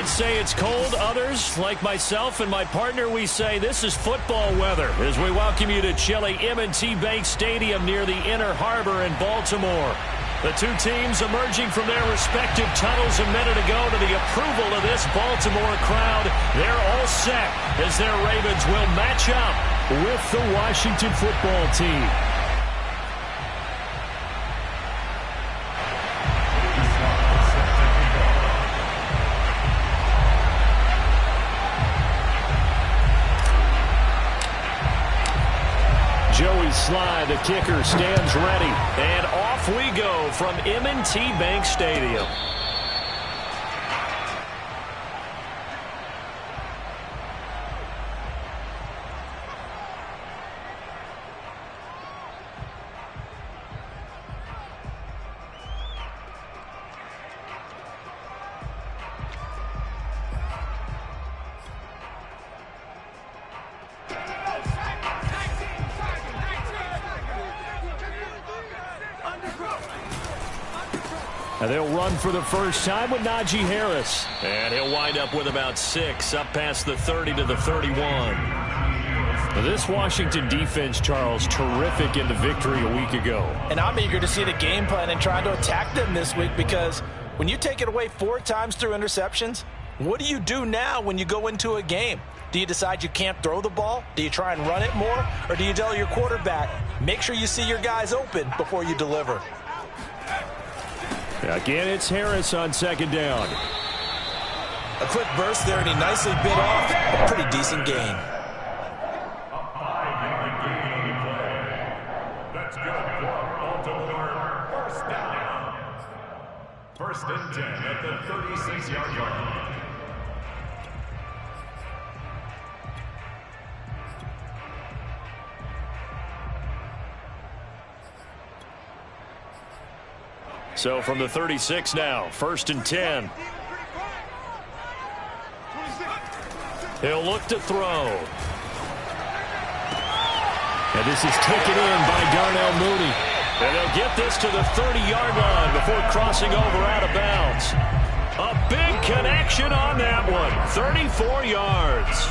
might say it's cold. Others, like myself and my partner, we say this is football weather as we welcome you to chilly M&T Bank Stadium near the Inner Harbor in Baltimore. The two teams emerging from their respective tunnels a minute ago to the approval of this Baltimore crowd. They're all set as their Ravens will match up with the Washington football team. Joey Sly, the kicker, stands ready. And off we go from M&T Bank Stadium. And they'll run for the first time with Najee Harris. And he'll wind up with about 6, up past the 30 to the 31. Now this Washington defense, Charles, terrific in the victory a week ago. And I'm eager to see the game plan and trying to attack them this week, because when you take it away 4 times through interceptions, what do you do now when you go into a game? Do you decide you can't throw the ball? Do you try and run it more? Or do you tell your quarterback, make sure you see your guys open before you deliver? Again, it's Harris on second down. A quick burst there, and he nicely bit off a pretty decent gain. That's good for Baltimore. First down. First and 10 at the 36-yard line. So from the 36 now, first and 10. He'll look to throw. And this is taken in by Darnell Mooney. And they'll get this to the 30-yard line before crossing over out of bounds. A big connection on that one. 34 yards.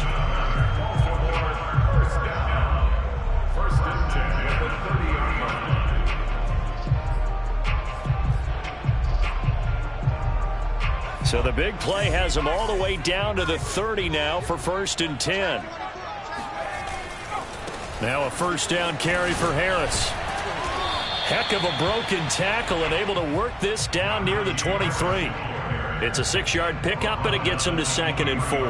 First and 10 at the 30-yard line. So the big play has them all the way down to the 30 now for first and 10. Now a first down carry for Harris. Heck of a broken tackle and able to work this down near the 23. It's a 6-yard pickup, and it gets him to second and 4. All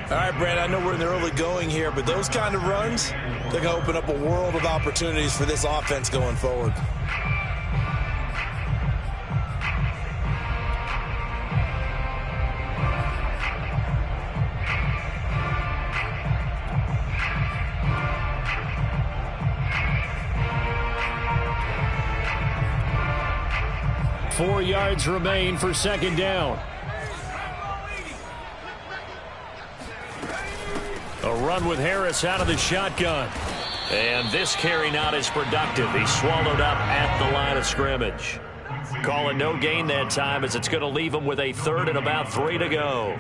right, Brad, I know we're in the early going here, but those kind of runs, they're going to open up a world of opportunities for this offense going forward. Four yards remain for second down. A run with Harris out of the shotgun. And this carry not as productive. He's swallowed up at the line of scrimmage. Calling no gain that time, as it's going to leave him with a third and about 3 to go.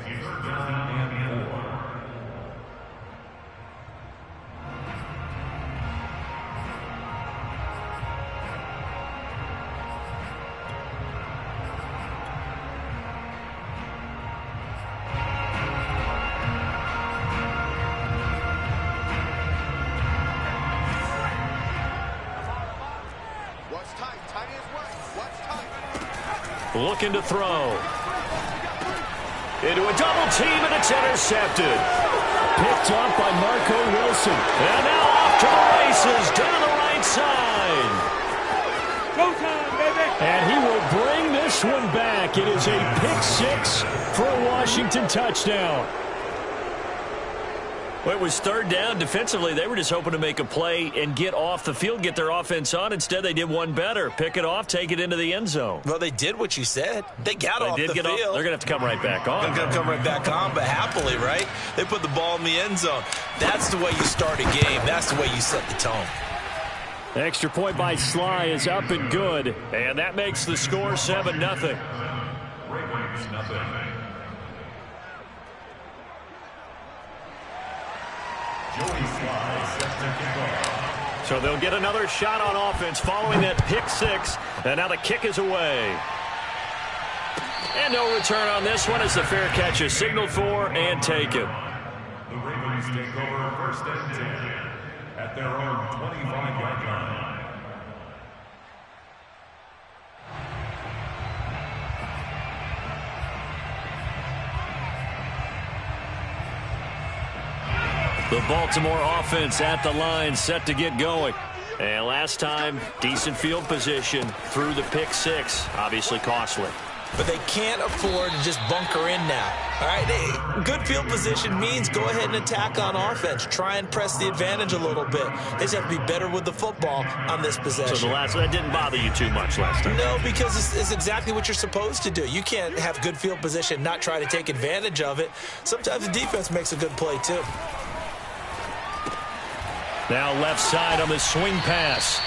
Looking to throw. Into a double team, and it's intercepted. Picked up by Marco Wilson. And now off to the races down the right side. Go time, baby. And he will bring this one back. It is a pick 6 for a Washington touchdown. Well, it was third down. Defensively, they were just hoping to make a play and get off the field, get their offense on. Instead, they did one better. Pick it off, take it into the end zone. Well, they did what you said. They got off the field. They're going to have to come right back on. They're going to come right back on, but happily, right? They put the ball in the end zone. That's the way you start a game. That's the way you set the tone. Extra point by Sly is up and good. And that makes the score 7-0. Ravens nothing. So they'll get another shot on offense following that pick six. And now the kick is away. And no return on this one as the fair catch is signaled for and taken. The Ravens take over first and 10 at their own 25-yard line. The Baltimore offense at the line, set to get going. And last time, decent field position through the pick six. Obviously costly. But they can't afford to just bunker in now. All right, good field position means go ahead and attack on offense. Try and press the advantage a little bit. They just have to be better with the football on this possession. So that didn't bother you too much last time? No, because it's exactly what you're supposed to do. You can't have good field position, not try to take advantage of it. Sometimes the defense makes a good play too. Now left side on the swing pass.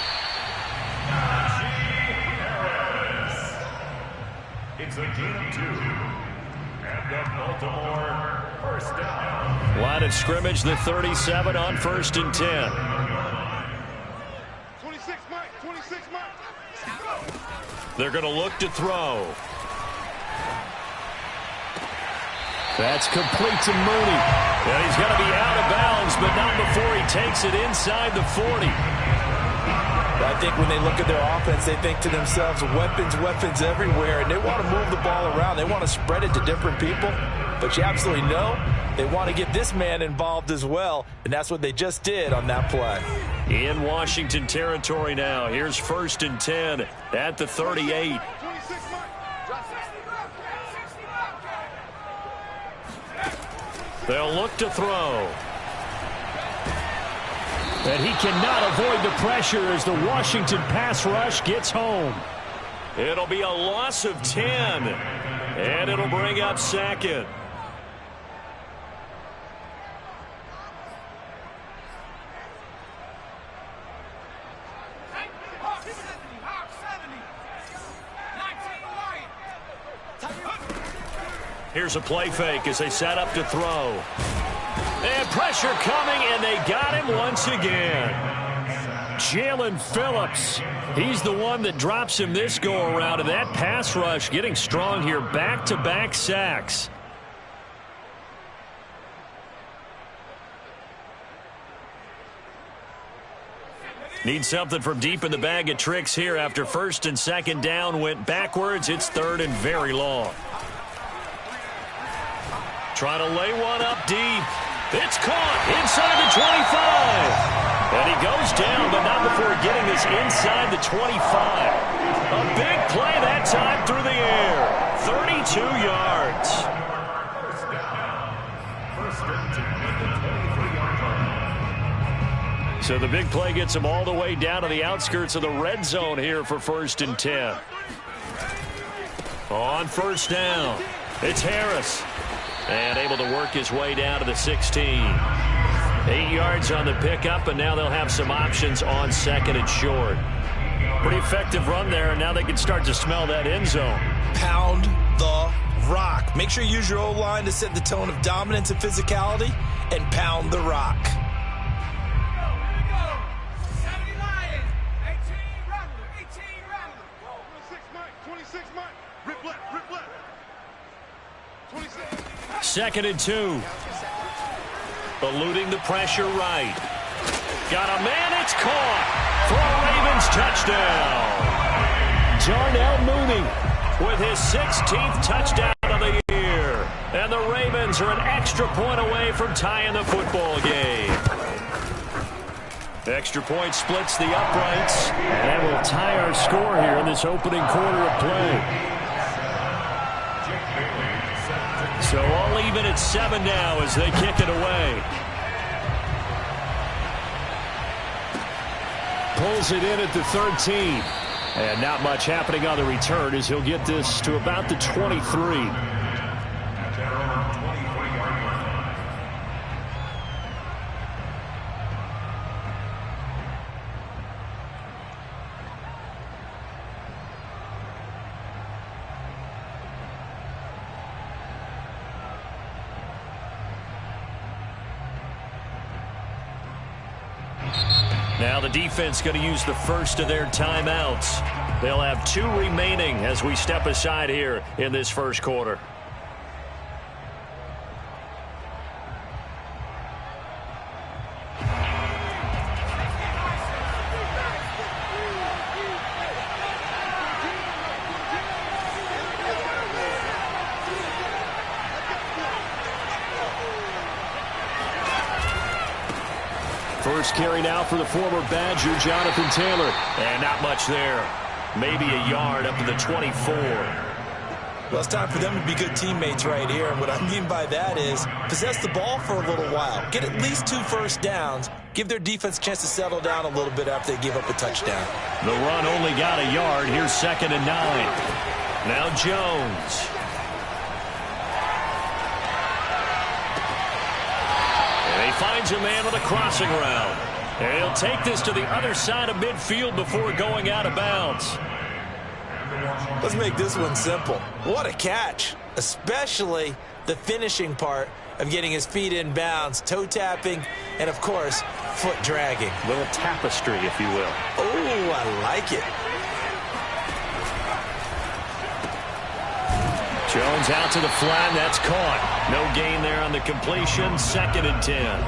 It's a gain of 2. And the Baltimore first down. Line of scrimmage, the 37 on first and 10. 26, Mike. 26, Mike. They're going to look to throw. That's complete to Mooney. And he's going to be out of bounds, but not before he takes it inside the 40. I think when they look at their offense, they think to themselves, weapons everywhere, and they want to move the ball around. They want to spread it to different people, but you absolutely know they want to get this man involved as well, and that's what they just did on that play. In Washington territory now. Here's first and 10 at the 38. They'll look to throw. And he cannot avoid the pressure as the Washington pass rush gets home. It'll be a loss of 10. And it'll bring up second. Here's a play fake as they set up to throw. And pressure coming, and they got him once again. Jalen Phillips, he's the one that drops him this go-around, and that pass rush getting strong here. Back-to-back sacks. Need something from deep in the bag of tricks here after first and second down went backwards. It's third and very long. Trying to lay one up deep. It's caught inside the 25. And he goes down, but not before getting this inside the 25. A big play that time through the air. 32 yards. First down. First and 10 at the 23-yard line. So the big play gets him all the way down to the outskirts of the red zone here for first and 10. On first down, it's Harris. And able to work his way down to the 16. 8 yards on the pickup, and now they'll have some options on second and short. Pretty effective run there, and now they can start to smell that end zone. Pound the rock. Make sure you use your O-line to set the tone of dominance and physicality, and pound the rock. 2nd and 2. Eluding the pressure right. Got a man, it's caught for a Ravens touchdown. Darnell Mooney with his 16th touchdown of the year. And the Ravens are an extra point away from tying the football game. Extra point splits the uprights. And that will tie our score here in this opening quarter of play. So all even at 7 now as they kick it away. Pulls it in at the 13. And not much happening on the return as he'll get this to about the 23. Now the defense going to use the first of their timeouts. They'll have 2 remaining as we step aside here in this first quarter. First carry now for the former Badger, Jonathan Taylor. And not much there. Maybe a yard up to the 24. Well, it's time for them to be good teammates right here. And what I mean by that is possess the ball for a little while. Get at least 2 first downs. Give their defense a chance to settle down a little bit after they give up a touchdown. The run only got a yard. Here's 2nd and 9. Now Jones. And he finds a man with a crossing route. And he'll take this to the other side of midfield before going out of bounds. Let's make this one simple. What a catch, especially the finishing part of getting his feet in bounds, toe tapping, and, of course, foot dragging. A little tapestry, if you will. Oh, I like it. Jones out to the flat, and that's caught. No gain there on the completion, 2nd and 10.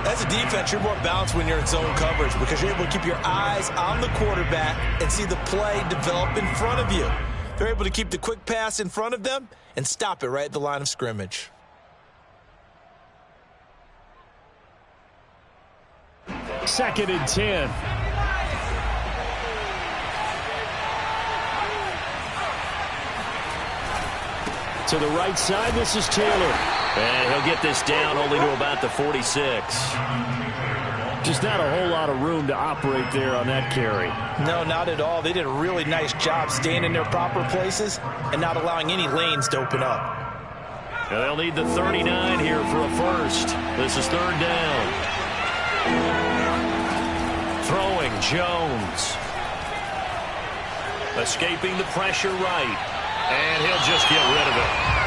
As a defense, you're more balanced when you're in zone coverage because you're able to keep your eyes on the quarterback and see the play develop in front of you. They're able to keep the quick pass in front of them and stop it right at the line of scrimmage. Second and 10. To the right side, this is Taylor. And he'll get this down only to about the 46. Just not a whole lot of room to operate there on that carry. No, not at all. They did a really nice job staying in their proper places and not allowing any lanes to open up. Now they'll need the 39 here for a first. This is 3rd down. Throwing Jones. Escaping the pressure right. And he'll just get rid of it.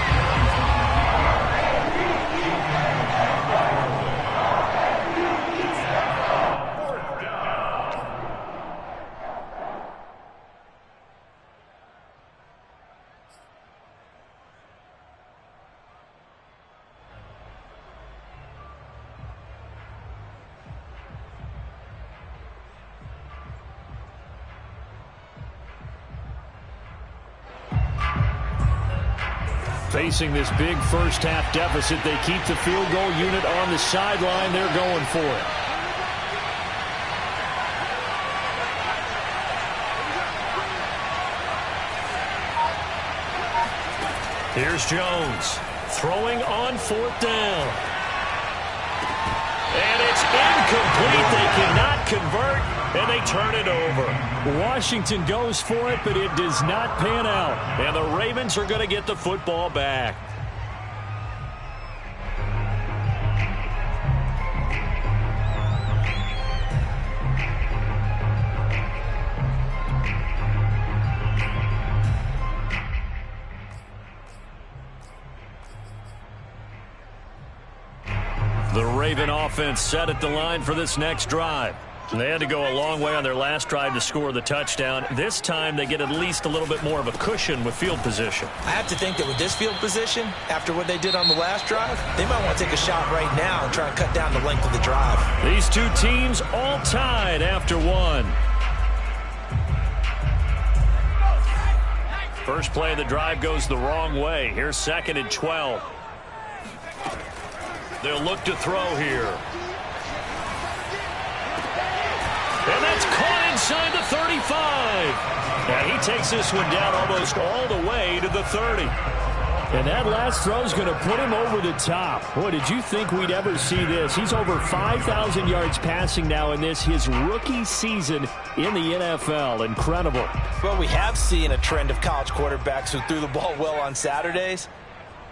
Facing this big first-half deficit, they keep the field goal unit on the sideline. They're going for it. Here's Jones throwing on 4th down. And it's incomplete. They cannot convert, and they turn it over. Washington goes for it, but it does not pan out. And the Ravens are going to get the football back. The Raven offense set at the line for this next drive. They had to go a long way on their last drive to score the touchdown. This time they get at least a little bit more of a cushion with field position. I have to think that with this field position, after what they did on the last drive, they might want to take a shot right now and try and cut down the length of the drive. These two teams all tied after 1. First play of the drive goes the wrong way. Here's 2nd and 12. They'll look to throw here. And that's caught inside the 35. And he takes this one down almost all the way to the 30. And that last throw is going to put him over the top. Boy, did you think we'd ever see this? He's over 5,000 yards passing now in this, his rookie season in the NFL. Incredible. Well, we have seen a trend of college quarterbacks who threw the ball well on Saturdays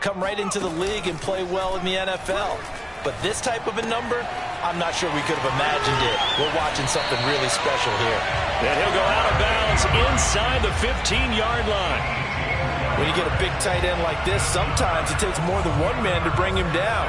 come right into the league and play well in the NFL. But this type of a number, I'm not sure we could have imagined it. We're watching something really special here. And he'll go out of bounds inside the 15-yard line. When you get a big tight end like this, sometimes it takes more than one man to bring him down.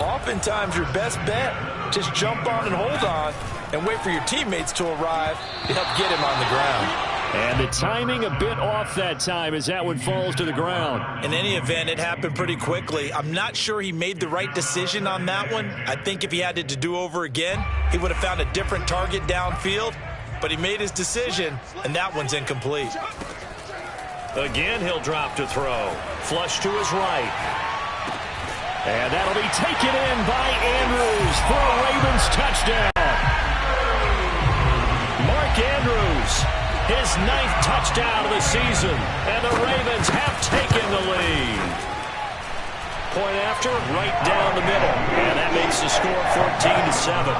Oftentimes, your best bet, just jump on and hold on and wait for your teammates to arrive to help get him on the ground. And the timing a bit off that time as that one falls to the ground. In any event, it happened pretty quickly. I'm not sure he made the right decision on that one. I think if he had it to do over again, he would have found a different target downfield. But he made his decision, and that one's incomplete. Again, he'll drop to throw. Flush to his right. And that'll be taken in by Andrews for a Ravens touchdown. Mark Andrews, his 9th touchdown of the season, and the Ravens have taken the lead. Point after, right down the middle, and that makes the score 14-7.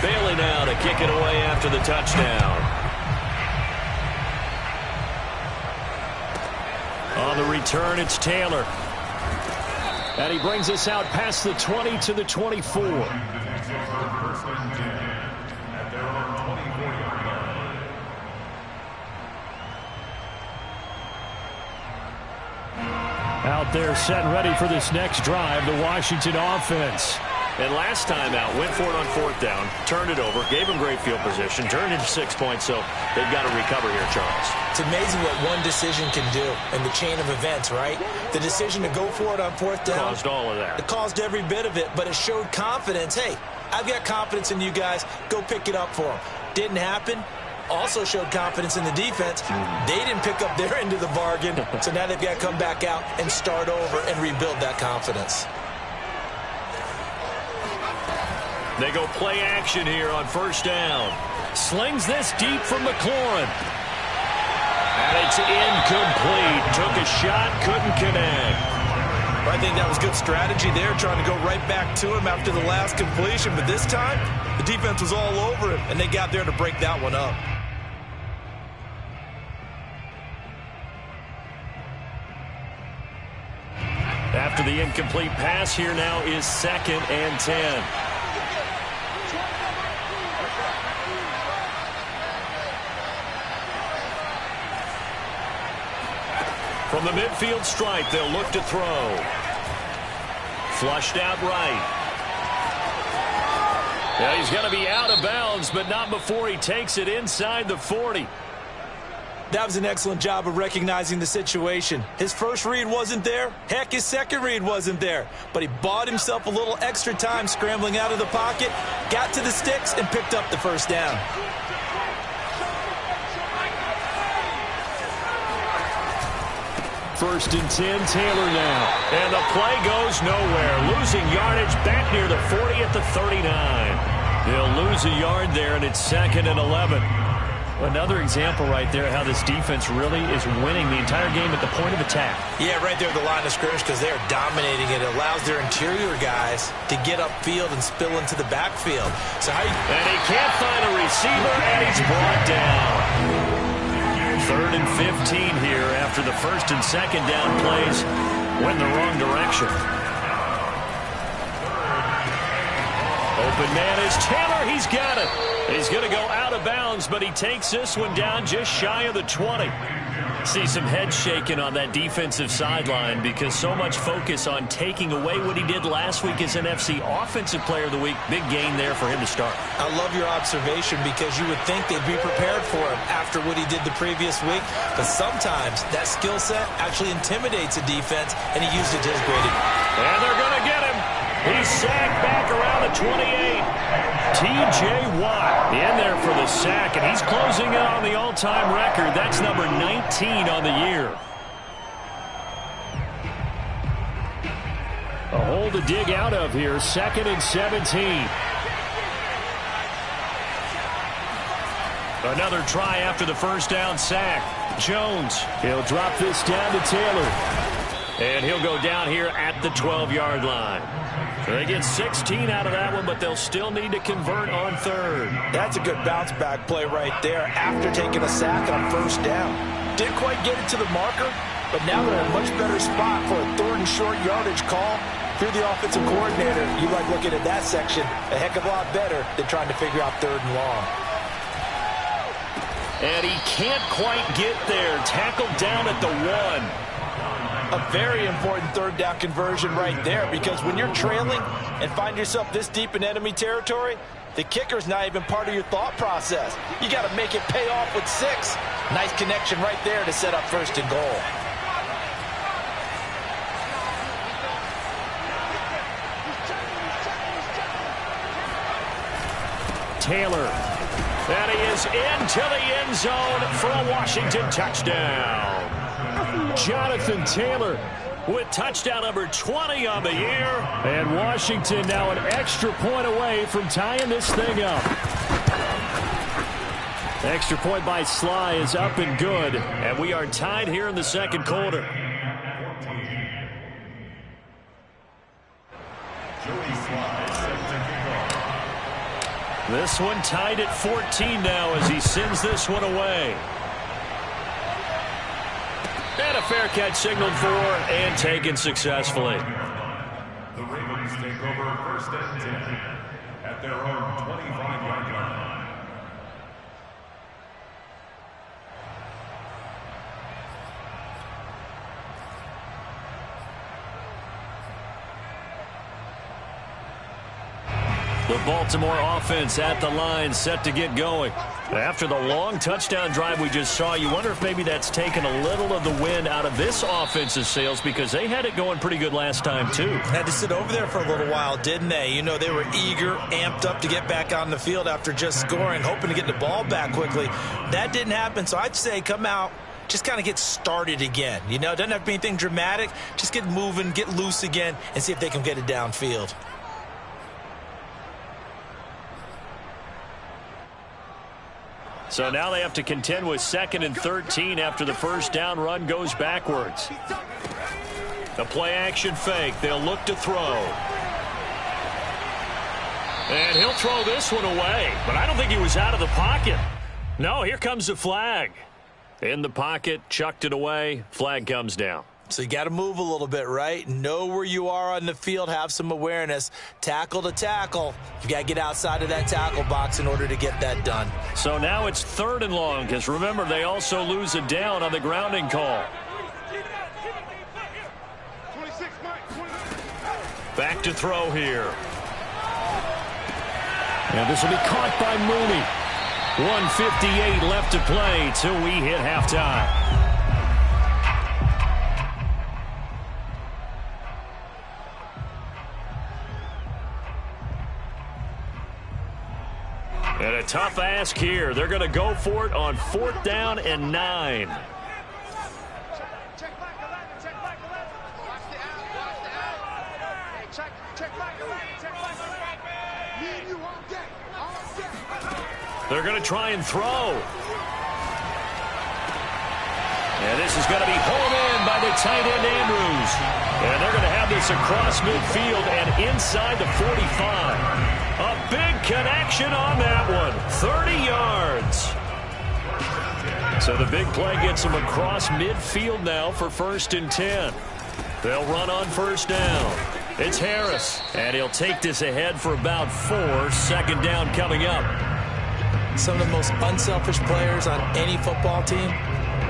Bailey now to kick it away after the touchdown. On the return, it's Taylor. And he brings us out past the 20 to the 24. Out there set and ready for this next drive, the Washington offense. And last time out, went for it on 4th down, turned it over, gave him great field position, turned into 6 points, so they've got to recover here, Charles. It's amazing what one decision can do in the chain of events, right? The decision to go for it on 4th down. Caused all of that. It caused every bit of it, but it showed confidence. Hey, I've got confidence in you guys. Go pick it up for them. Didn't happen. Also showed confidence in the defense. They didn't pick up their end of the bargain, so now they've got to come back out and start over and rebuild that confidence. They go play action here on 1st down. Slings this deep from McLaurin. And it's incomplete. Took a shot, couldn't connect. I think that was good strategy there, trying to go right back to him after the last completion. But this time, the defense was all over him, and they got there to break that one up. After the incomplete pass, here now is 2nd and 10. From the midfield stripe, they'll look to throw. Flushed out right. Yeah, he's going to be out of bounds, but not before he takes it inside the 40. That was an excellent job of recognizing the situation. His first read wasn't there. Heck, his second read wasn't there. But he bought himself a little extra time scrambling out of the pocket, got to the sticks, and picked up the 1st down. First and 10, Taylor now. And the play goes nowhere. Losing yardage back near the 40 at the 39. They'll lose a yard there, and it's 2nd and 11. Another example right there how this defense really is winning the entire game at the point of attack. Yeah, right there at the line of scrimmage because they're dominating it. It allows their interior guys to get upfield and spill into the backfield. And he can't find a receiver, and he's brought down. 3rd and 15 here after the 1st and 2nd down plays went the wrong direction. Open man is Taylor. He's got it. He's going to go out of bounds, but he takes this one down just shy of the 20. See some head shaking on that defensive sideline because so much focus on taking away what he did last week as NFC Offensive Player of the Week. Big gain there for him to start. I love your observation because you would think they'd be prepared for him after what he did the previous week. But sometimes that skill set actually intimidates a defense, and he used it to his great advantage. And they're going to get him. He's sacked back around the 28. T.J. Watt in there for the sack, and he's closing in on the all-time record. That's number 19 on the year. A hole to dig out of here, 2nd and 17. Another try after the 1st down sack. Jones, he'll drop this down to Taylor. And he'll go down here at the 12-yard line. They get 16 out of that one, but they'll still need to convert on 3rd. That's a good bounce-back play right there after taking a sack on 1st down. Didn't quite get it to the marker, but now they're in a much better spot for a 3rd and short yardage call. If you're the offensive coordinator, you like looking at that section a heck of a lot better than trying to figure out 3rd and long. And he can't quite get there. Tackled down at the 1. a very important third down conversion right there, because when you're trailing and find yourself this deep in enemy territory, the kicker's not even part of your thought process. You got to make it pay off with 6. Nice connection right there to set up 1st and goal. Taylor. And he is into the end zone for a Washington touchdown. Jonathan Taylor with touchdown number 20 on the year. And Washington now an extra point away from tying this thing up. Extra point by Sly is up and good. And we are tied here in the second quarter. This one tied at 14 now as he sends this one away. And a fair catch signaled for and taken successfully. The Ravens take over 1st and 10 at their own 25-yard line. The Baltimore offense at the line, set to get going. After the long touchdown drive we just saw, you wonder if maybe that's taken a little of the wind out of this offense's sails, because they had it going pretty good last time, too. Had to sit over there for a little while, didn't they? You know, they were eager, amped up to get back on the field after just scoring, hoping to get the ball back quickly. That didn't happen, so I'd say come out, just kind of get started again. You know, it doesn't have to be anything dramatic. Just get moving, get loose again, and see if they can get it downfield. So now they have to contend with 2nd and 13 after the first down run goes backwards. A play-action fake. They'll look to throw. And he'll throw this one away. But I don't think he was out of the pocket. No, here comes the flag. In the pocket, chucked it away. Flag comes down. So you got to move a little bit, right? Know where you are on the field, have some awareness. Tackle to tackle. You got to get outside of that tackle box in order to get that done. So now it's 3rd and long, because remember, they also lose a down on the grounding call. Back to throw here. And this will be caught by Mooney. 1:58 left to play till we hit halftime. And a tough ask here. They're going to go for it on 4th down and 9. They're going to try and throw. And this is going to be hauled in by the tight end Andrews. And they're going to have this across midfield and inside the 45. A big connection on that one. 30 yards. So the big play gets them across midfield now for 1st and 10. They'll run on 1st down. It's Harris. And he'll take this ahead for about 4. 2nd down coming up. Some of the most unselfish players on any football team,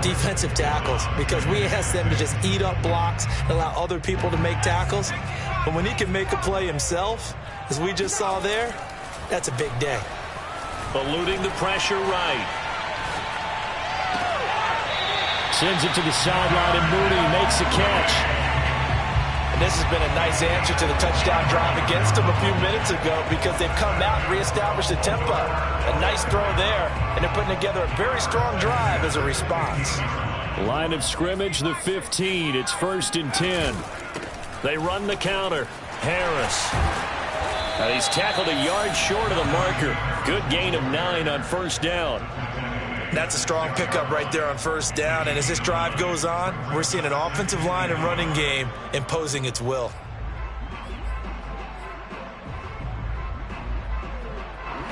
defensive tackles, because we ask them to just eat up blocks and allow other people to make tackles. But when he can make a play himself, as we just saw there, that's a big day. Eluding the pressure right. Sends it to the sideline, and Mooney makes a catch. And this has been a nice answer to the touchdown drive against them a few minutes ago, because they've come out and reestablished the tempo. A nice throw there, and they're putting together a very strong drive as a response. Line of scrimmage, the 15. It's 1st and 10. They run the counter. Harris. And he's tackled a yard short of the marker. Good gain of 9 on 1st down. That's a strong pickup right there on 1st down. And as this drive goes on, we're seeing an offensive line and running game imposing its will.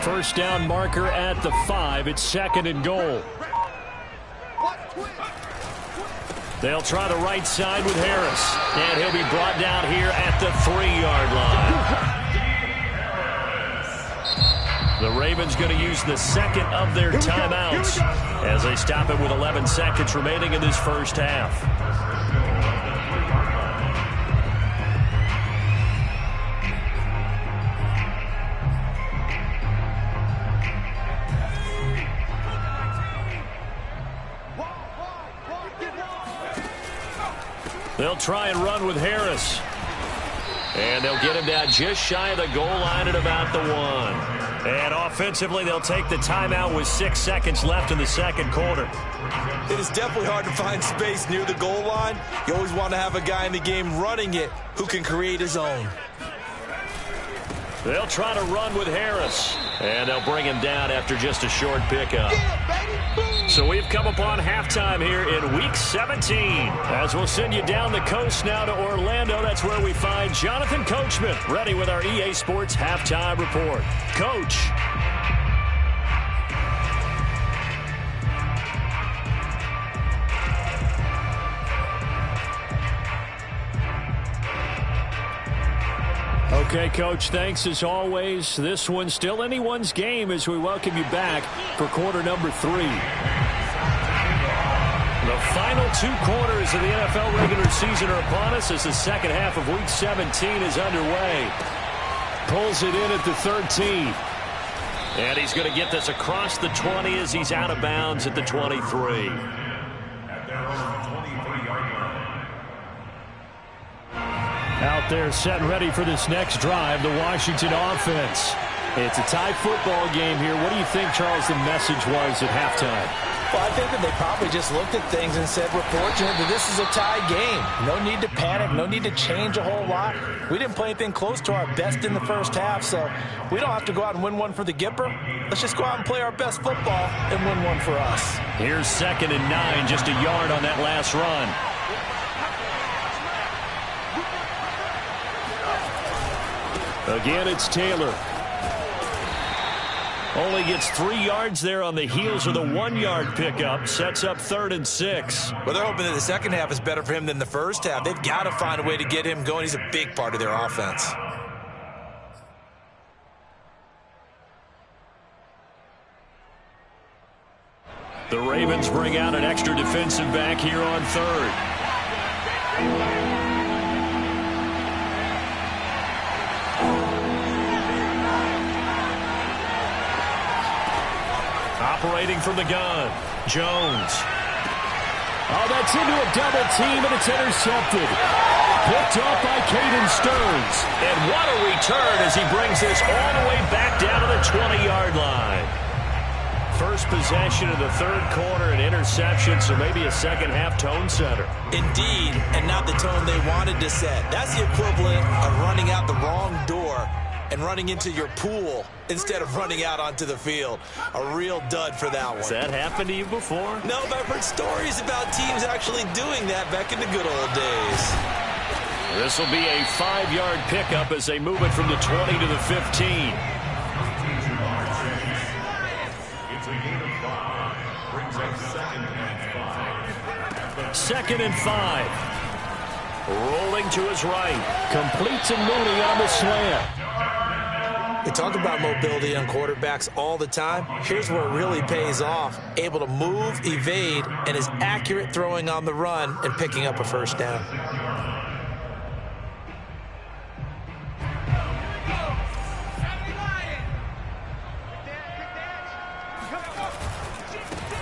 First down marker at the 5. It's 2nd and goal. They'll try the right side with Harris. And he'll be brought down here at the 3-yard line. The Ravens going to use the 2nd of their timeouts as they stop it with 11 seconds remaining in this first half. They'll try and run with Harris. And they'll get him down just shy of the goal line at about the 1. And offensively, they'll take the timeout with 6 seconds left in the second quarter. It is definitely hard to find space near the goal line. You always want to have a guy in the game running it who can create his own. They'll try to run with Harris. And they'll bring him down after just a short pickup. So we've come upon halftime here in Week 17. As we'll send you down the coast now to Orlando. That's where we find Jonathan Coachman ready with our EA Sports Halftime Report. Coach. Okay, Coach, thanks as always. This one's still anyone's game as we welcome you back for quarter number 3. The final 2 quarters of the NFL regular season are upon us as the second half of Week 17 is underway. Pulls it in at the 13. And he's going to get this across the 20 as he's out of bounds at the 23. Out there set and ready for this next drive, the Washington offense. It's a tie football game here. What do you think, Charles, the message was at halftime? Well, I think that they probably just looked at things and said, we're fortunate that this is a tie game. No need to panic, no need to change a whole lot. We didn't play anything close to our best in the first half, so we don't have to go out and win one for the Gipper. Let's just go out and play our best football and win one for us. Here's 2nd and 9, just a yard on that last run. Again, it's Taylor. Only gets 3 yards there on the heels of the 1-yard pickup. Sets up 3rd and 6. Well, they're hoping that the second half is better for him than the first half. They've got to find a way to get him going. He's a big part of their offense. The Ravens bring out an extra defensive back here on 3rd. Operating from the gun, Jones. Oh, that's into a double team, and it's intercepted. Picked off by Caden Stearns. And what a return as he brings this all the way back down to the 20-yard line. First possession of the 3rd quarter, an interception, so maybe a second-half tone setter. Indeed, and not the tone they wanted to set. That's the equivalent of running out the wrong door and running into your pool instead of running out onto the field. A real dud for that one. Has that happened to you before? No, but I've heard stories about teams actually doing that back in the good old days. This will be a 5-yard pickup as they move it from the 20 to the 15. It's a gain of 5. Brings up 2nd and 5. 2nd and 5. Rolling to his right. Completes and Mooney on the slant. They talk about mobility on quarterbacks all the time. Here's where it really pays off. Able to move, evade, and is accurate throwing on the run and picking up a first down.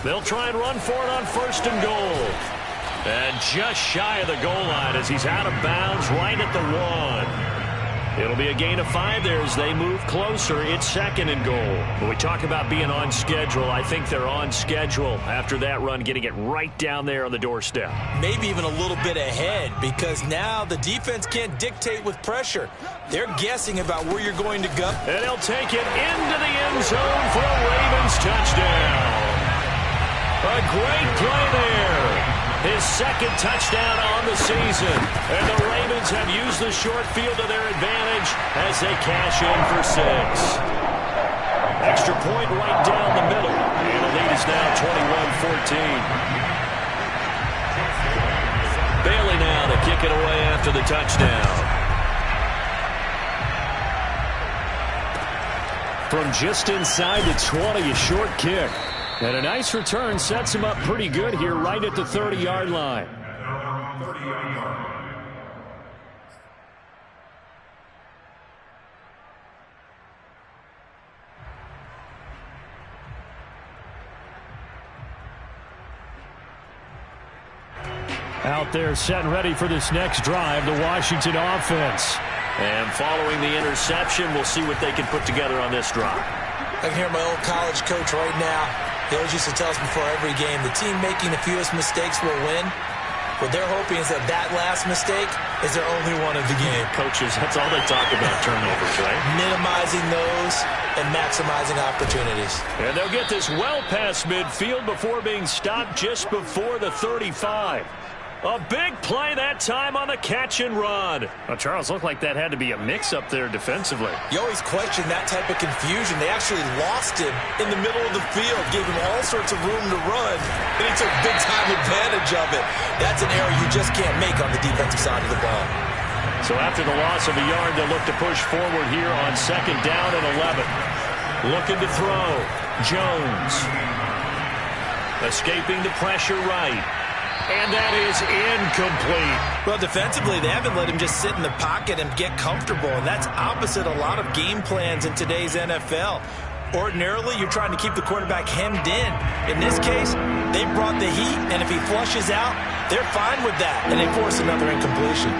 They'll try and run for it on 1st and goal. And just shy of the goal line as he's out of bounds right at the 1. It'll be a gain of 5 there as they move closer. It's 2nd and goal. When we talk about being on schedule, I think they're on schedule after that run, getting it right down there on the doorstep. Maybe even a little bit ahead because now the defense can't dictate with pressure. They're guessing about where you're going to go. And they'll take it into the end zone for a Ravens touchdown. A great play there. His 2nd touchdown on the season. And the Ravens have used the short field to their advantage as they cash in for 6. Extra point right down the middle. And the lead is now 21-14. Bailey now to kick it away after the touchdown. From just inside the 20, a short kick. And a nice return sets him up pretty good here right at the 30-yard line. Out there setting ready for this next drive, the Washington offense. And following the interception, we'll see what they can put together on this drive. I can hear my old college coach right now. He always used to tell us before every game, the team making the fewest mistakes will win. What they're hoping is that last mistake is their only one of the game. Coaches, that's all they talk about, turnovers, right? Minimizing those and maximizing opportunities. And they'll get this well past midfield before being stopped just before the 35. A big play that time on the catch and run. Well, Charles, looked like that had to be a mix-up there defensively. You always question that type of confusion. They actually lost him in the middle of the field, gave him all sorts of room to run, and he took big-time advantage of it. That's an error you just can't make on the defensive side of the ball. So after the loss of a yard, they'll look to push forward here on 2nd down and 11. Looking to throw. Jones. Escaping the pressure right. And that is incomplete. Well, defensively, they haven't let him just sit in the pocket and get comfortable, and that's opposite a lot of game plans in today's NFL. Ordinarily, you're trying to keep the quarterback hemmed in. In this case, they brought the heat, and if he flushes out, they're fine with that, and they force another incompletion.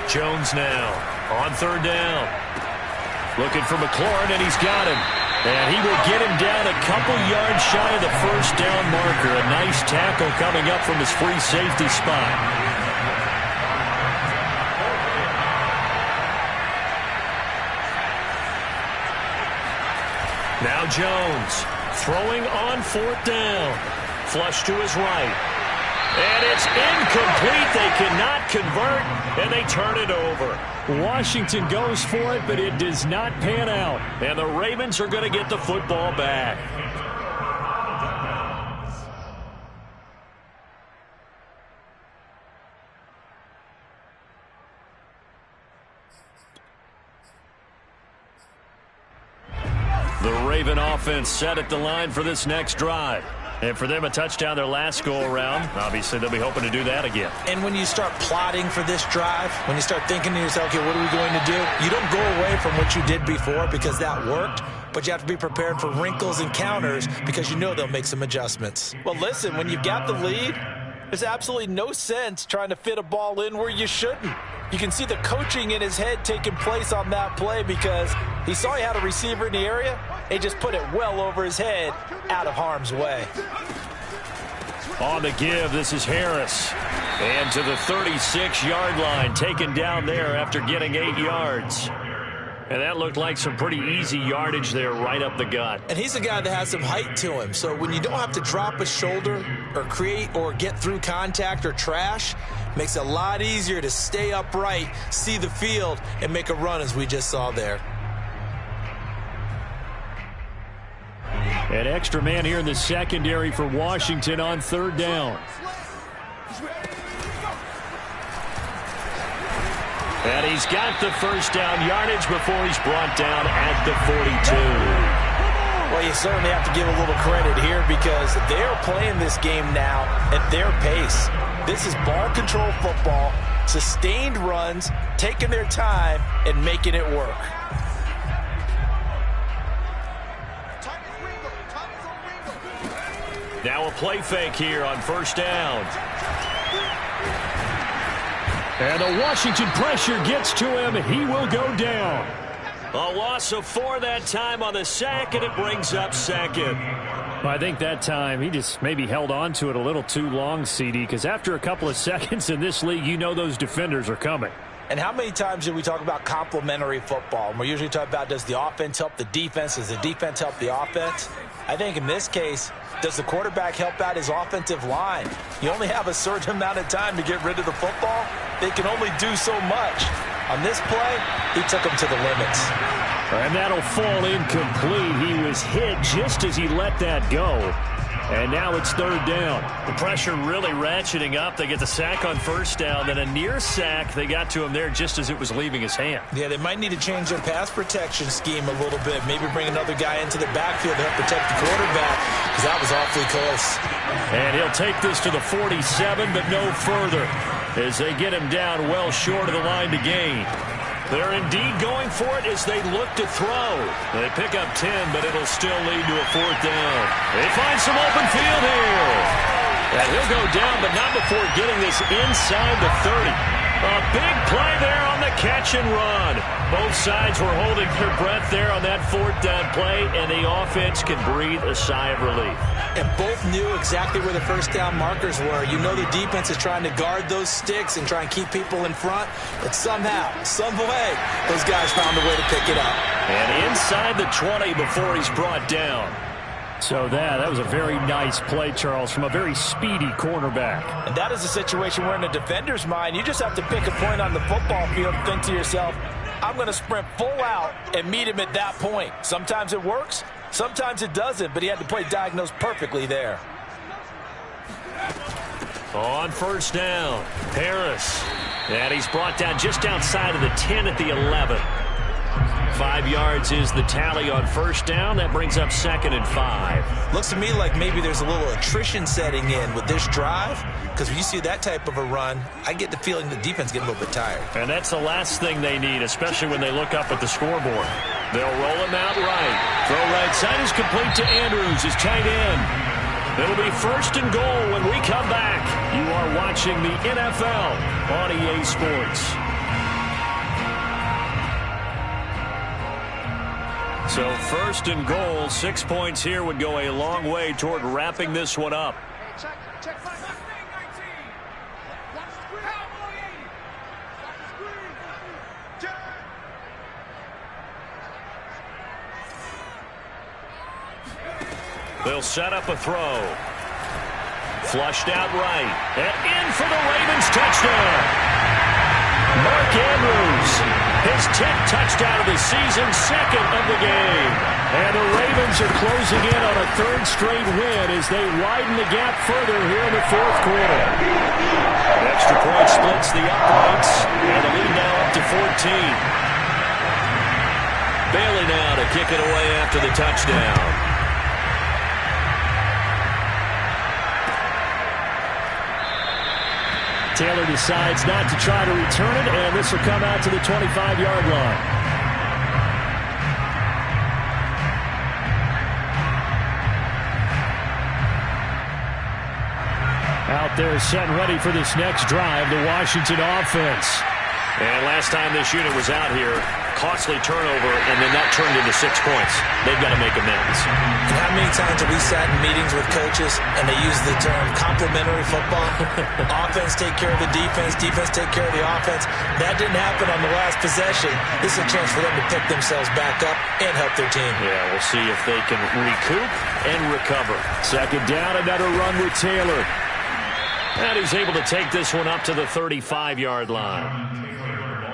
Jones now on 3rd down. Looking for McLaurin, and he's got him. And he will get him down a couple yards shy of the 1st down marker. A nice tackle coming up from his free safety spot. Now Jones throwing on 4th down. Flush to his right. And it's incomplete. They cannot convert, and they turn it over. Washington goes for it, but it does not pan out. And the Ravens are going to get the football back. The Raven offense set at the line for this next drive. And for them, a touchdown their last go-around. Obviously, they'll be hoping to do that again. And when you start plotting for this drive, when you start thinking to yourself, okay, what are we going to do? You don't go away from what you did before because that worked, but you have to be prepared for wrinkles and counters because you know they'll make some adjustments. Well, listen, when you've got the lead, there's absolutely no sense trying to fit a ball in where you shouldn't. You can see the coaching in his head taking place on that play because he saw he had a receiver in the area. He just put it well over his head, out of harm's way. On the give, this is Harris. And to the 36-yard line, taken down there after getting 8 yards. And that looked like some pretty easy yardage there right up the gut. And he's a guy that has some height to him. So when you don't have to drop a shoulder or create or get through contact or trash, makes it a lot easier to stay upright, see the field, and make a run as we just saw there. An extra man here in the secondary for Washington on 3rd down. And he's got the 1st down yardage before he's brought down at the 42. Well, you certainly have to give a little credit here because they're playing this game now at their pace. This is ball control football, sustained runs, taking their time and making it work. Now a play fake here on 1st down. And the Washington pressure gets to him. He will go down. A loss of 4 that time on the sack, and it brings up 2nd. I think that time he just maybe held on to it a little too long, CD, because after a couple of seconds in this league, you know those defenders are coming. And how many times do we talk about complementary football? And we're usually talking about, does the offense help the defense? Does the defense help the offense? I think in this case, does the quarterback help out his offensive line? You only have a certain amount of time to get rid of the football. They can only do so much. On this play, he took them to the limits. And that'll fall incomplete. He was hit just as he let that go. And now it's 3rd down. The pressure really ratcheting up. They get the sack on 1st down. Then a near sack. They got to him there just as it was leaving his hand. Yeah, they might need to change their pass protection scheme a little bit. Maybe bring another guy into the backfield to help protect the quarterback because that was awfully close. And he'll take this to the 47, but no further. as they get him down well short of the line to gain. They're indeed going for it as they look to throw. They pick up 10, but it'll still lead to a 4th down. They find some open field here. And he'll go down, but not before getting this inside the 30. A big play there on the catch and run. Both sides were holding their breath there on that 4th down play, and the offense can breathe a sigh of relief. And both knew exactly where the first down markers were. You know the defense is trying to guard those sticks and try and keep people in front, but somehow, some way, those guys found a way to pick it up. And inside the 20 before he's brought down. So that was a very nice play, Charles, from a very speedy cornerback. And that is a situation where in the defender's mind, you just have to pick a point on the football field and think to yourself, I'm going to sprint full out and meet him at that point. Sometimes it works, sometimes it doesn't, but he had to play diagnosed perfectly there. On 1st down, Harris. And he's brought down just outside of the 10 at the 11. 5 yards is the tally on 1st down. That brings up 2nd and 5. Looks to me like maybe there's a little attrition setting in with this drive, because when you see that type of a run, I get the feeling the defense getting a little bit tired. And that's the last thing they need, especially when they look up at the scoreboard. They'll roll him out right. Throw right side is complete to Andrews, his tight end. It'll be 1st and goal when we come back. You are watching the NFL on EA Sports. So 1st and goal, 6 points here would go a long way toward wrapping this one up. They'll set up a throw. Flushed out right. And in for the Ravens touchdown. Mark Andrews. His 10th touchdown of the season, 2nd of the game. And the Ravens are closing in on a 3rd straight win as they widen the gap further here in the 4th quarter. Extra point splits the uprights, and the lead now up to 14. Bailey now to kick it away after the touchdown. Taylor decides not to try to return it, and this will come out to the 25-yard line. Out there set and ready for this next drive, the Washington offense. And last time this unit was out here, costly turnover, and then that turned into 6 points. They've got to make amends. And how many times have we sat in meetings with coaches and they use the term complementary football? Offense take care of the defense, defense take care of the offense. That didn't happen on the last possession. This is a chance for them to pick themselves back up and help their team. Yeah, we'll see if they can recoup and recover. 2nd down, another run with Taylor. And he's able to take this one up to the 35-yard line.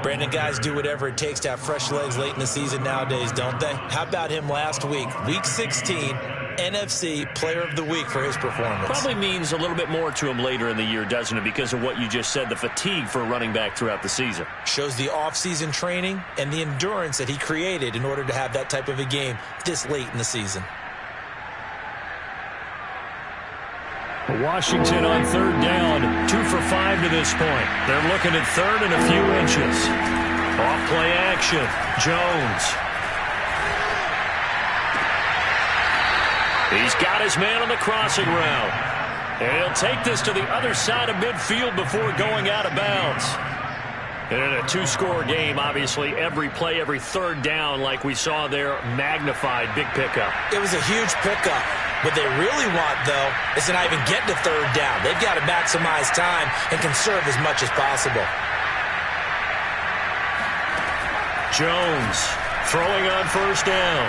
Brandon, guys do whatever it takes to have fresh legs late in the season nowadays, don't they? How about him last week? Week 16, NFC Player of the Week for his performance. Probably means a little bit more to him later in the year, doesn't it? Because of what you just said, the fatigue for a running back throughout the season. Shows the off-season training and the endurance that he created in order to have that type of a game this late in the season. Washington on 3rd down, 2 for 5 to this point. They're looking at 3rd and a few inches. Off play action, Jones. He's got his man on the crossing route. And he'll take this to the other side of midfield before going out of bounds. And in a 2-score game, obviously, every play, every 3rd down, like we saw there, magnified, big pickup. It was a huge pickup. What they really want, though, is to not even get to 3rd down. They've got to maximize time and conserve as much as possible. Jones throwing on 1st down.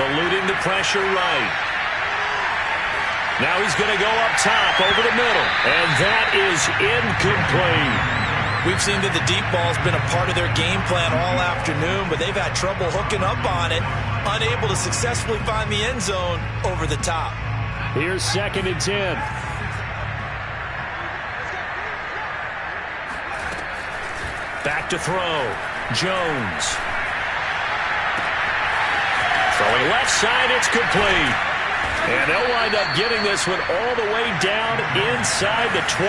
Eluding the pressure right. Now he's going to go up top over the middle. And that is incomplete. We've seen that the deep ball's been a part of their game plan all afternoon, but they've had trouble hooking up on it, unable to successfully find the end zone over the top. Here's 2nd and 10. Back to throw. Jones. Throwing left side, it's complete. And they'll wind up getting this one all the way down inside the 20.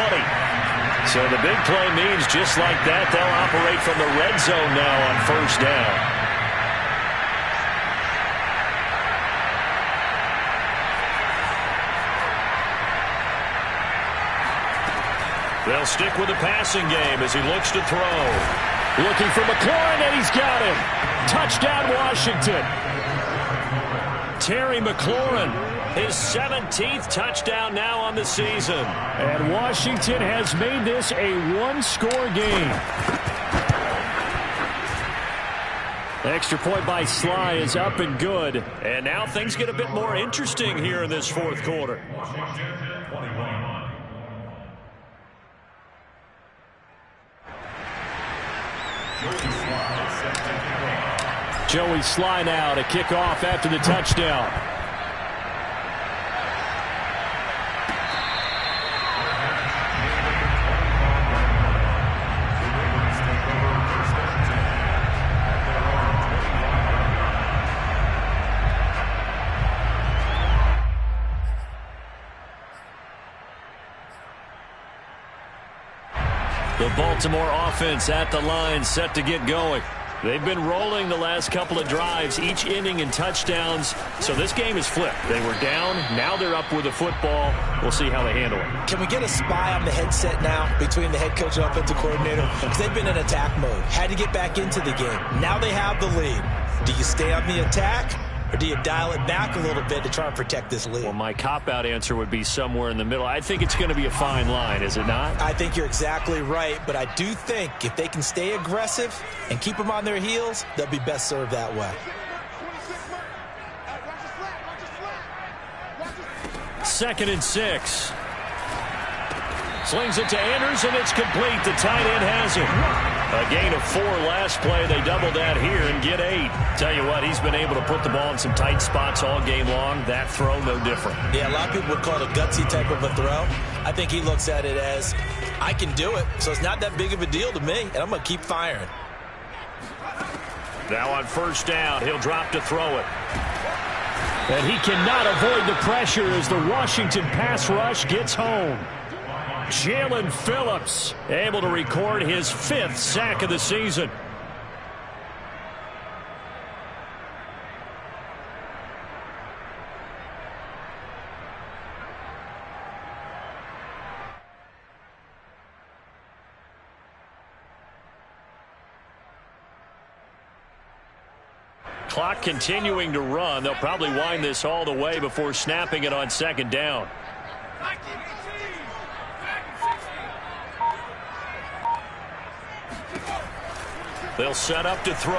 So the big play means just like that, they'll operate from the red zone now on first down. They'll stick with the passing game as he looks to throw. Looking for McLaurin, and he's got him. Touchdown, Washington. Terry McLaurin, his 17th touchdown now on the season. And Washington has made this a one-score game. Extra point by Sly is up and good. And now things get a bit more interesting here in this fourth quarter. Joey Sly now to kick off after the touchdown. The Baltimore offense at the line, set to get going. They've been rolling the last couple of drives, each inning in touchdowns. So this game is flipped. They were down. Now they're up with the football. We'll see how they handle it. Can we get a spy on the headset now between the head coach and offensive coordinator? Because they've been in attack mode. Had to get back into the game. Now they have the lead. Do you stay on the attack? Or do you dial it back a little bit to try and protect this lead? Well, my cop-out answer would be somewhere in the middle. I think it's going to be a fine line, is it not? I think you're exactly right, but I do think if they can stay aggressive and keep them on their heels, they'll be best served that way. 2nd and 6. Slings it to Andrews, and it's complete. The tight end has it. A gain of 4 last play. They double that here and get 8. Tell you what, he's been able to put the ball in some tight spots all game long. That throw, no different. Yeah, a lot of people would call it a gutsy type of a throw. I think he looks at it as, I can do it, so it's not that big of a deal to me, and I'm going to keep firing. Now on first down, he'll drop to throw it. And he cannot avoid the pressure as the Washington pass rush gets home. Jalen Phillips able to record his 5th sack of the season. Clock continuing to run. They'll probably wind this all the way before snapping it on 2nd down. They'll set up to throw.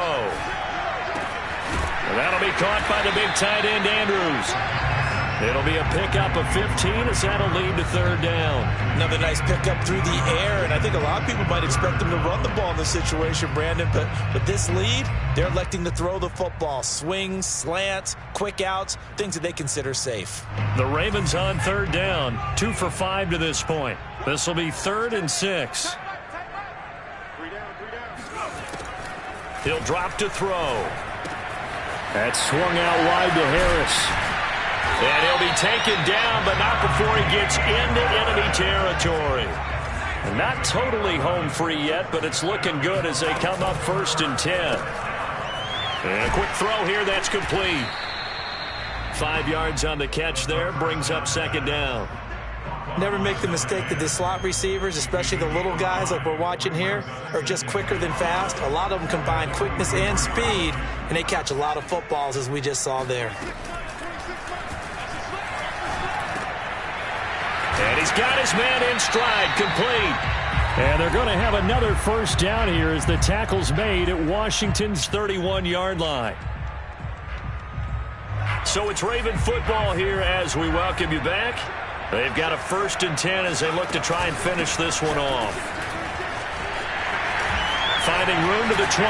And that'll be caught by the big tight end, Andrews. It'll be a pickup of 15 as that'll lead to 3rd down. Another nice pickup through the air, and I think a lot of people might expect them to run the ball in this situation, Brandon, but with this lead, they're electing to throw the football. Swings, slants, quick outs, things that they consider safe. The Ravens on 3rd down, 2 for 5 to this point. This will be 3rd and 6. He'll drop to throw. That's swung out wide to Harris. And he'll be taken down, but not before he gets into enemy territory. And not totally home free yet, but it's looking good as they come up 1st and 10. And a quick throw here, that's complete. 5 yards on the catch there, brings up 2nd down. Never make the mistake that the slot receivers, especially the little guys like we're watching here, are just quicker than fast. A lot of them combine quickness and speed, and they catch a lot of footballs, as we just saw there. And he's got his man in stride, complete. And they're going to have another 1st down here as the tackle's made at Washington's 31-yard line. So it's Raven football here as we welcome you back. They've got a 1st and 10 as they look to try and finish this one off. Finding room to the 20.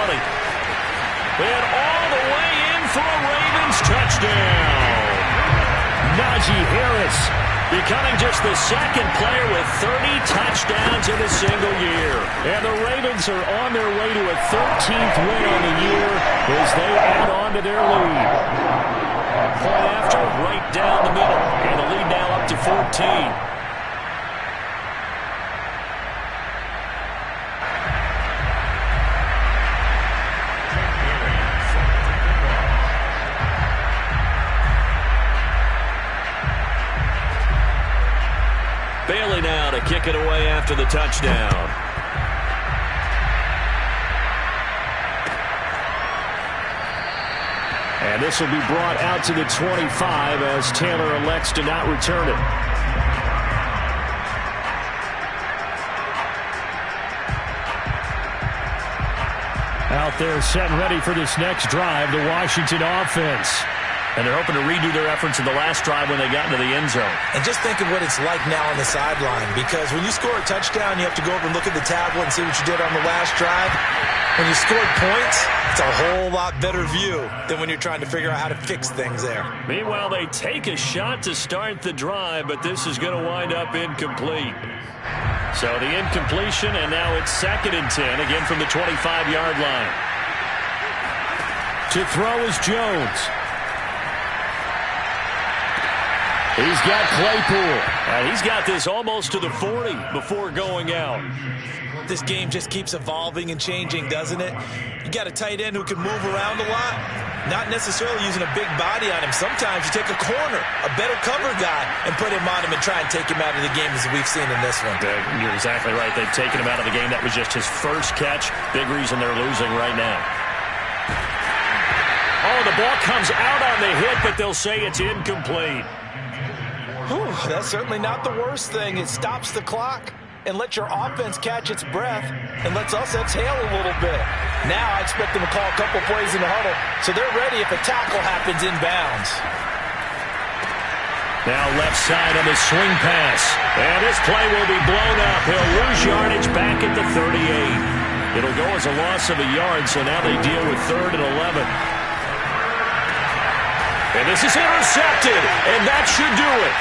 And all the way in for a Ravens touchdown. Najee Harris becoming just the 2nd player with 30 touchdowns in a single year. And the Ravens are on their way to a 13th win on the year as they add on to their lead. Point after, right down the middle. And the lead now up to 14. Bailey now to kick it away after the touchdown. And this will be brought out to the 25 as Taylor elects to not return it. Out there set and ready for this next drive, the Washington offense. And they're hoping to redo their efforts in the last drive when they got into the end zone. And just think of what it's like now on the sideline, because when you score a touchdown, you have to go over and look at the tablet and see what you did on the last drive. When you scored points, it's a whole lot better view than when you're trying to figure out how to fix things there. Meanwhile, they take a shot to start the drive, but this is going to wind up incomplete. So the incompletion, and now it's 2nd and 10, again from the 25-yard line. To throw is Jones. He's got Claypool. And he's got this almost to the 40 before going out. This game just keeps evolving and changing, doesn't it? You got a tight end who can move around a lot. Not necessarily using a big body on him. Sometimes you take a corner, a better cover guy, and put him on him and try and take him out of the game, as we've seen in this one. You're exactly right. They've taken him out of the game. That was just his first catch. Big reason they're losing right now. Oh, the ball comes out on the hit, but they'll say it's incomplete. Whew, that's certainly not the worst thing. It stops the clock and lets your offense catch its breath and lets us exhale a little bit. Now I expect them to call a couple plays in the huddle so they're ready if a tackle happens inbounds. Now left side on the swing pass. And this play will be blown up. He'll lose yardage back at the 38. It'll go as a loss of a yard, so now they deal with 3rd and 11. And this is intercepted, and that should do it.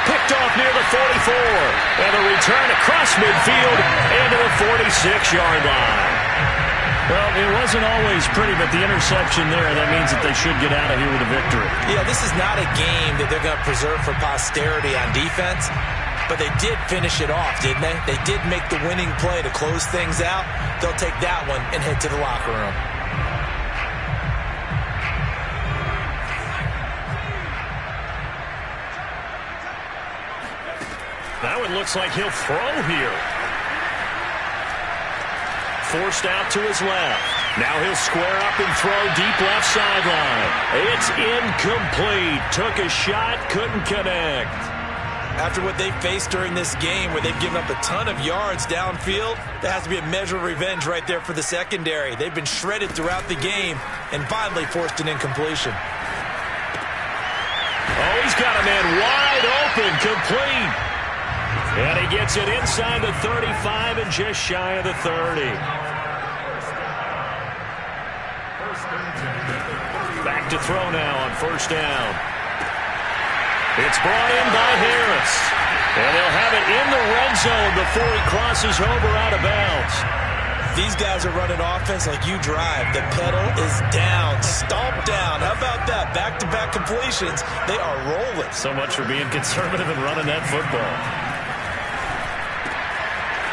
Picked off near the 44, and a return across midfield into the 46-yard line. Well, it wasn't always pretty, but the interception there, that means that they should get out of here with a victory. Yeah, this is not a game that they're going to preserve for posterity on defense, but they did finish it off, didn't they? They did make the winning play to close things out. They'll take that one and head to the locker room. Now it looks like he'll throw here. Forced out to his left. Now he'll square up and throw deep left sideline. It's incomplete. Took a shot, couldn't connect. After what they faced during this game where they've given up a ton of yards downfield, there has to be a measure of revenge right there for the secondary. They've been shredded throughout the game and finally forced an incompletion. Oh, he's got a man wide open, complete. And he gets it inside the 35 and just shy of the 30. Back to throw now on 1st down. It's brought in by Harris. And they'll have it in the red zone before he crosses over out of bounds. These guys are running offense like you drive. The pedal is down, stomp down. How about that? Back-to-back completions. They are rolling. So much for being conservative and running that football.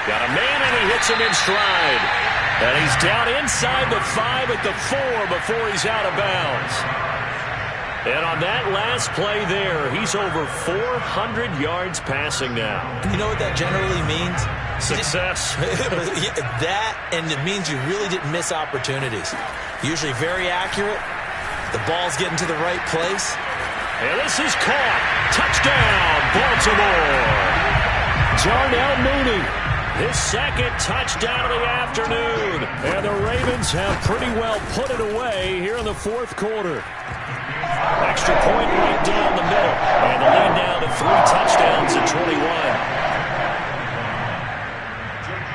Got a man, and he hits him in stride. And he's down inside the 5 at the 4 before he's out of bounds. And on that last play there, he's over 400 yards passing now. You know what that generally means? Success. That, and it means you really didn't miss opportunities. Usually very accurate. The ball's getting to the right place. And this is caught. Touchdown, Baltimore. Darnell Mooney. His 2nd touchdown of the afternoon. And the Ravens have pretty well put it away here in the 4th quarter. Extra point right down the middle. And the lead now to 3 touchdowns at 21.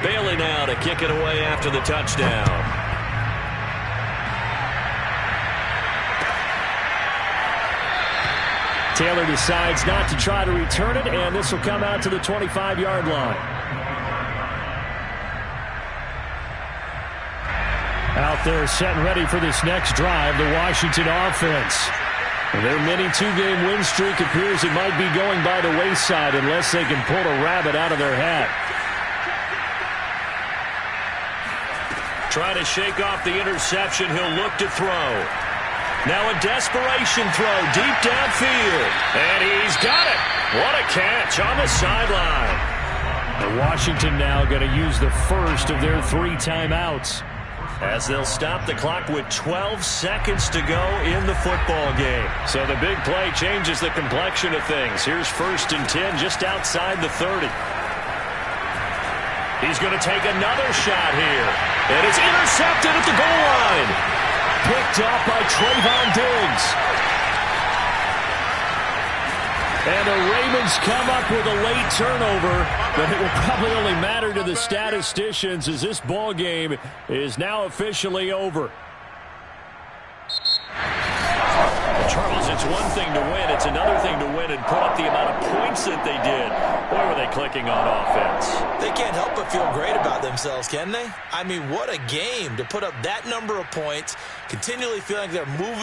Bailey now to kick it away after the touchdown. Taylor decides not to try to return it, and this will come out to the 25-yard line. Out there set and ready for this next drive, the Washington offense. Their mini 2-game win streak appears it might be going by the wayside unless they can pull a rabbit out of their hat. Trying to shake off the interception, he'll look to throw. Now a desperation throw deep downfield. And he's got it. What a catch on the sideline. And Washington now going to use the first of their 3 timeouts, as they'll stop the clock with 12 seconds to go in the football game. So the big play changes the complexion of things. Here's 1st and 10 just outside the 30. He's going to take another shot here. And it's intercepted at the goal line. Picked up by Trayvon Diggs. And the Ravens come up with a late turnover, but it will probably only matter to the statisticians as this ball game is now officially over. Charles, it's one thing to win. It's another thing to win and put up the amount of points that they did. Boy, were they clicking on offense. They can't help but feel great about themselves, can they? I mean, what a game to put up that number of points, continually feeling like they're moving.